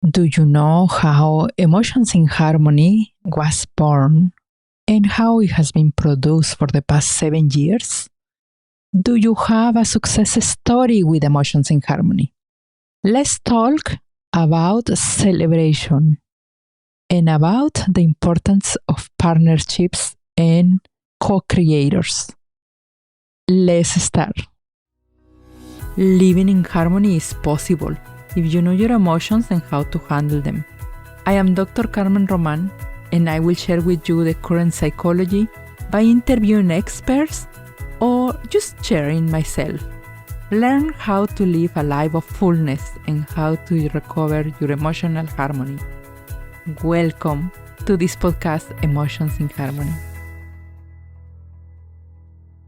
Do you know how Emotions in Harmony was born and how it has been produced for the past 7 years? Do you have a success story with Emotions in Harmony? Let's talk about celebration and about the importance of partnerships and co-creators. Let's start. Living in harmony is possible if you know your emotions and how to handle them. I am Dr. Carmen Roman, and I will share with you the current psychology by interviewing experts or just sharing myself. Learn how to live a life of fullness and how to recover your emotional harmony. Welcome to this podcast, Emotions in Harmony.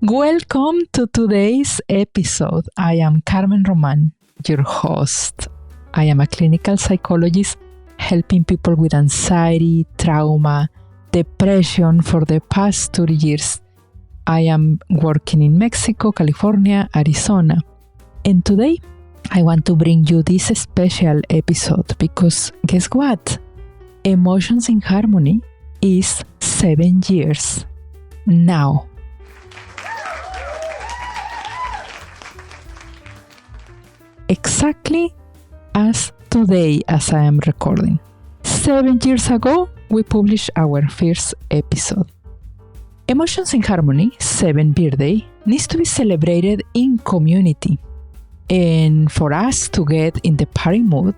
Welcome to today's episode. I am Carmen Roman, your host. I am a clinical psychologist helping people with anxiety, trauma, depression for the past 2 years. I am working in Mexico, California, Arizona. And today, I want to bring you this special episode because guess what? Emotions in Harmony is 7 years now. Exactly as today as I am recording. 7 years ago, we published our first episode. Emotions in Harmony 7th birthday needs to be celebrated in community. And for us to get in the party mood,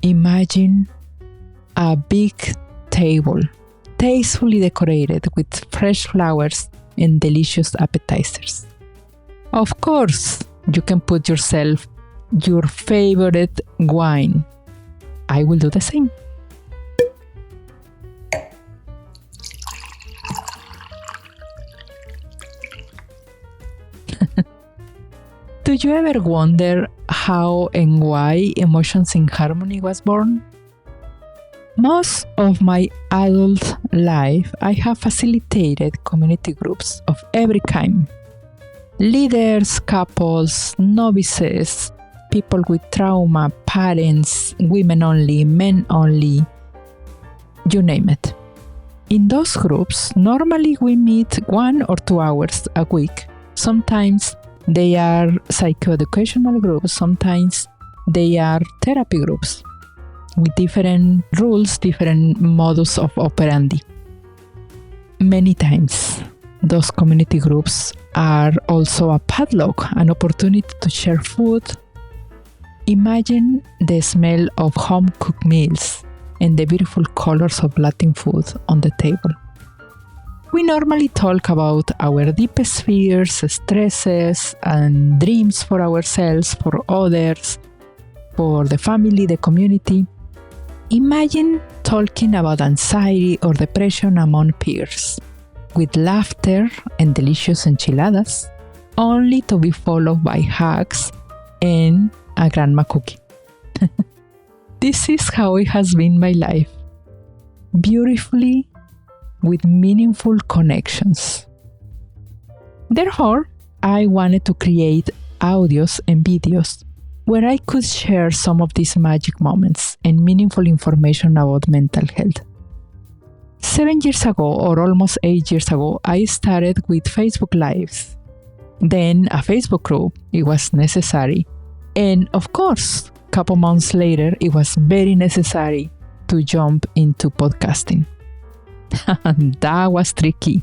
imagine a big table, tastefully decorated with fresh flowers and delicious appetizers. Of course, you can put yourself your favorite wine. I will do the same. Do you ever wonder how and why Emotions in Harmony was born? Most of my adult life, I have facilitated community groups of every kind. Leaders, couples, novices, people with trauma, parents, women only, men only, you name it. In those groups, normally we meet 1 or 2 hours a week. Sometimes they are psychoeducational groups, sometimes they are therapy groups with different rules, different modus of operandi. Many times, those community groups are also a padlock, an opportunity to share food. Imagine the smell of home-cooked meals and the beautiful colors of Latin food on the table. We normally talk about our deepest fears, stresses, and dreams for ourselves, for others, for the family, the community. Imagine talking about anxiety or depression among peers, with laughter and delicious enchiladas, only to be followed by hugs and a grandma cookie. This is how it has been my life. Beautifully, with meaningful connections. Therefore, I wanted to create audios and videos where I could share some of these magic moments and meaningful information about mental health. 7 years ago, or almost 8 years ago, I started with Facebook Lives. Then a Facebook group, it was necessary. And of course, a couple months later, it was very necessary to jump into podcasting. That was tricky.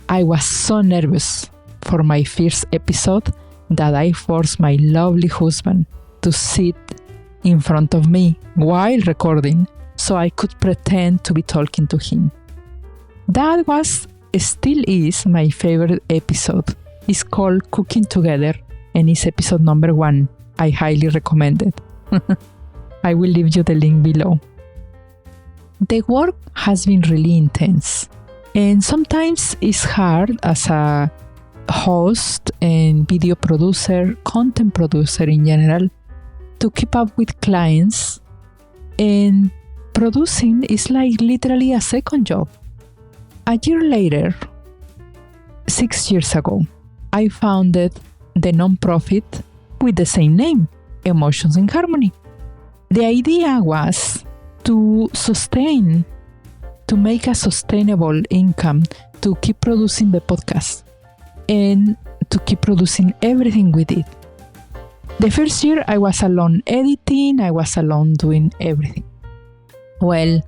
I was so nervous for my first episode that I forced my lovely husband to sit in front of me while recording so I could pretend to be talking to him. That was, still is, my favorite episode. It's called Cooking Together and it's episode number 1. I highly recommend it. I will leave you the link below. The work has been really intense and sometimes it's hard as a host and video producer, content producer in general, to keep up with clients, and producing is like literally a second job. A year later, 6 years ago, I founded the nonprofit with the same name, Emotions in Harmony. The idea was to make a sustainable income, to keep producing the podcast and to keep producing everything we did. The first year I was alone editing, I was alone doing everything. Well,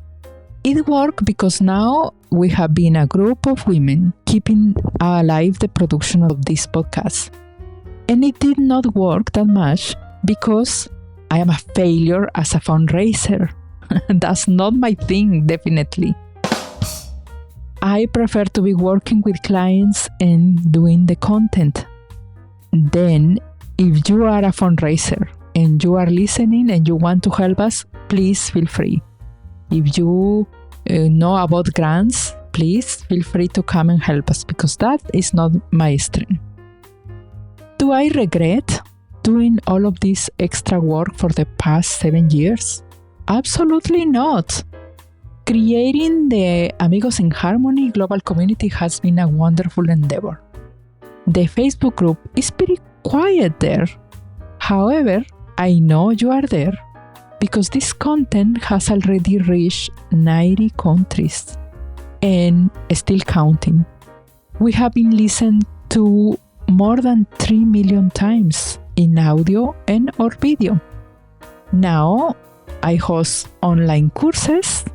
it worked because now we have been a group of women keeping alive the production of this podcast. And it did not work that much because I am a failure as a fundraiser. That's not my thing, definitely. I prefer to be working with clients and doing the content. Then, if you are a fundraiser and you are listening and you want to help us, please feel free. If you know about grants, please feel free to come and help us because that is not my strength. Do I regret doing all of this extra work for the past 7 years? Absolutely not. Creating the Amigos in Harmony global community has been a wonderful endeavor. The Facebook group is pretty quiet there. However, I know you are there because this content has already reached 90 countries and still counting. We have been listened to more than 3 million times in audio and or video. Now, I host online courses.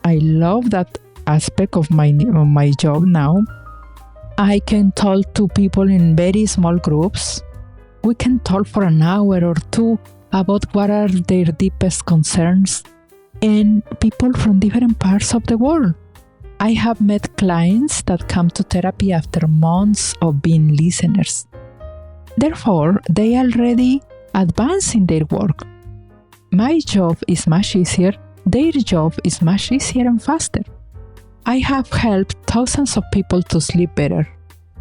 I love that aspect of my job now. I can talk to people in very small groups. We can talk for an hour or two about what are their deepest concerns and people from different parts of the world. I have met clients that come to therapy after months of being listeners. Therefore, they already advance in their work. My job is much easier. Their job is much easier and faster. I have helped thousands of people to sleep better,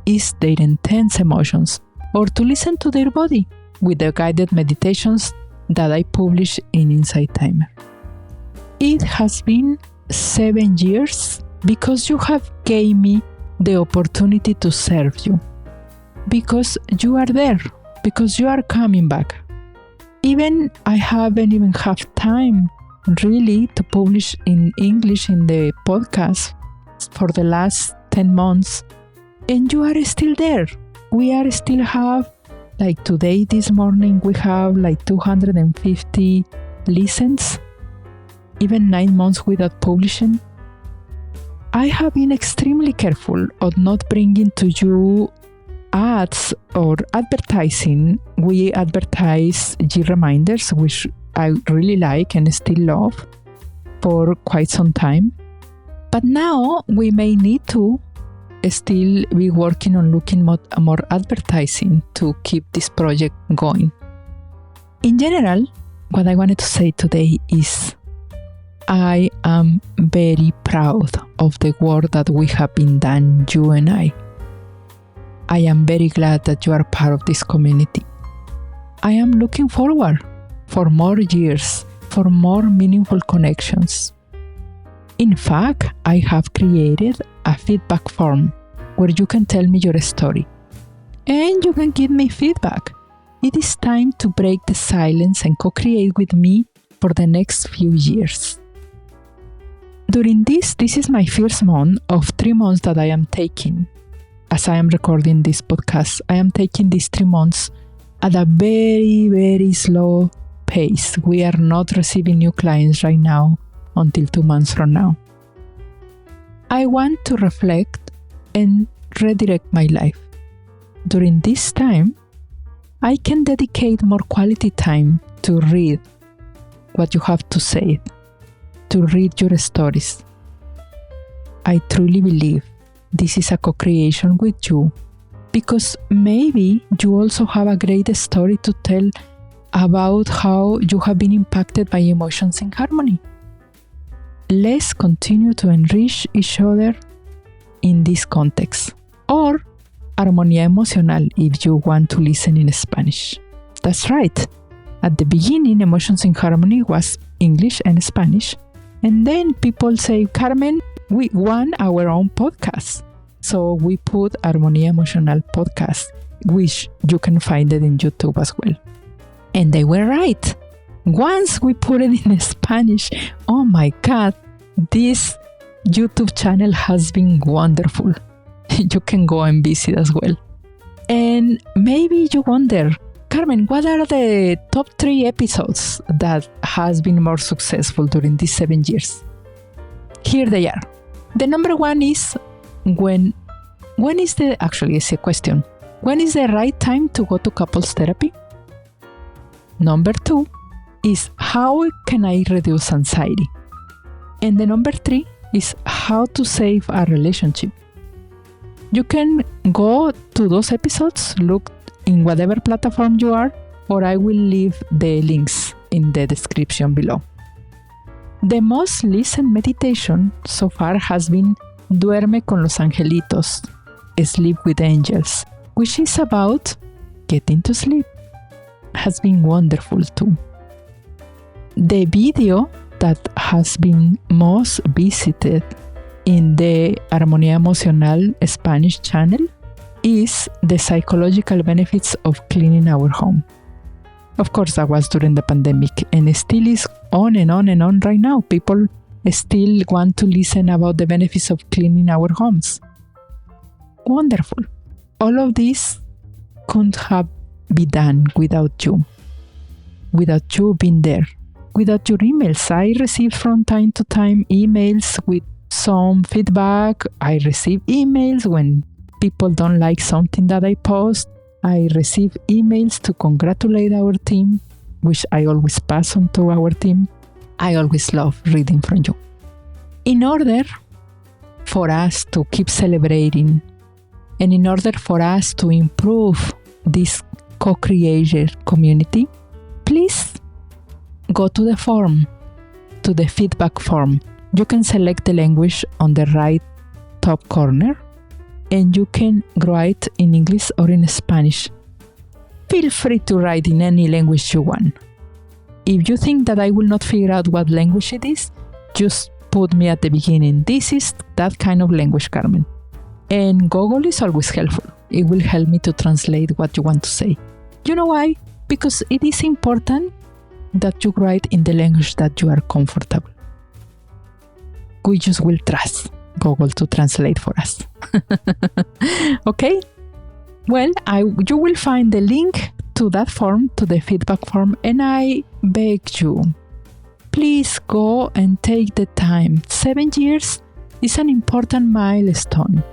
ease their intense emotions, or to listen to their body with the guided meditations that I publish in Insight Timer. It has been 7 years because you have gave me the opportunity to serve you, because you are there, because you are coming back. Even I haven't even have time really to publish in English in the podcast for the last 10 months, and you are still there. We are still have, like today, this morning, we have like 250 listens, even 9 months without publishing. I have been extremely careful of not bringing to you ads or advertising. We advertise G-Reminders, which I really like and still love for quite some time. But now we may need to still be working on looking more advertising to keep this project going. In general, what I wanted to say today is I am very proud of the work that we have been done, you and I. I am very glad that you are part of this community. I am looking forward for more years, for more meaningful connections. In fact, I have created a feedback form where you can tell me your story and you can give me feedback. It is time to break the silence and co-create with me for the next few years. During this is my first month of 3 months that I am taking. As I am recording this podcast, I am taking these 3 months at a very, very slow pace. We are not receiving new clients right now until 2 months from now. I want to reflect and redirect my life. During this time, I can dedicate more quality time to read what you have to say, to read your stories. I truly believe this is a co-creation with you because maybe you also have a great story to tell about how you have been impacted by emotions in harmony. Let's continue to enrich each other in this context, or Armonía Emocional if you want to listen in Spanish. That's right. At the beginning, Emotions in Harmony was English and Spanish, and then people say, Carmen, we want our own podcast. So we put Armonía Emocional podcast, which you can find it in YouTube as well. And they were right. Once we put it in Spanish, oh my God, this YouTube channel has been wonderful. You can go and visit as well. And maybe you wonder, Carmen, what are the top 3 episodes that has been more successful during these 7 years? Here they are. The number 1 is actually it's a question. When is the right time to go to couples therapy? Number 2 is how can I reduce anxiety? And the number 3 is how to save a relationship. You can go to those episodes, look in whatever platform you are, or I will leave the links in the description below. The most listened meditation so far has been Duerme con los angelitos, Sleep with angels, which is about getting to sleep. Has been wonderful too. The video that has been most visited in the Armonía Emocional Spanish channel is the psychological benefits of cleaning our home. Of course, that was during the pandemic and still is on and on and on right now. People still want to listen about the benefits of cleaning our homes. Wonderful. All of this couldn't have been done without you being there, without your emails. I receive from time to time emails with some feedback. I receive emails when people don't like something that I post. I receive emails to congratulate our team, which I always pass on to our team. I always love reading from you. In order for us to keep celebrating and in order for us to improve this co-creator community, please go to the form, to the feedback form. You can select the language on the right top corner and you can write in English or in Spanish. Feel free to write in any language you want. If you think that I will not figure out what language it is, just put me at the beginning. This is that kind of language, Carmen. And Google is always helpful. It will help me to translate what you want to say. You know why? Because it is important that you write in the language that you are comfortable. We just will trust Google to translate for us. Okay? Well, you will find the link to that form, to the feedback form, and I beg you, please go and take the time. 7 years is an important milestone,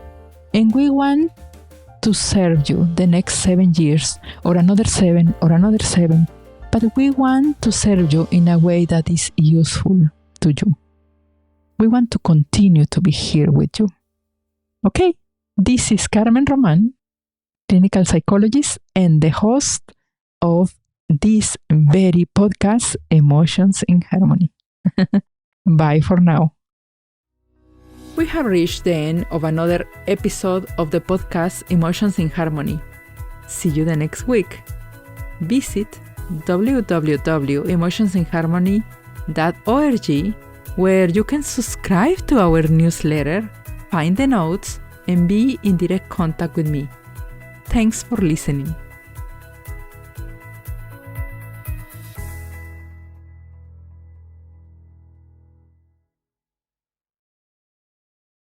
and we want to serve you the next 7 years, or another 7, or another 7, but we want to serve you in a way that is useful to you. We want to continue to be here with you. Okay, this is Carmen Roman, clinical psychologist and the host of this very podcast, Emotions in Harmony. Bye for now. We have reached the end of another episode of the podcast Emotions in Harmony. See you the next week. Visit www.emotionsinharmony.org, where you can subscribe to our newsletter, find the notes, and be in direct contact with me. Thanks for listening.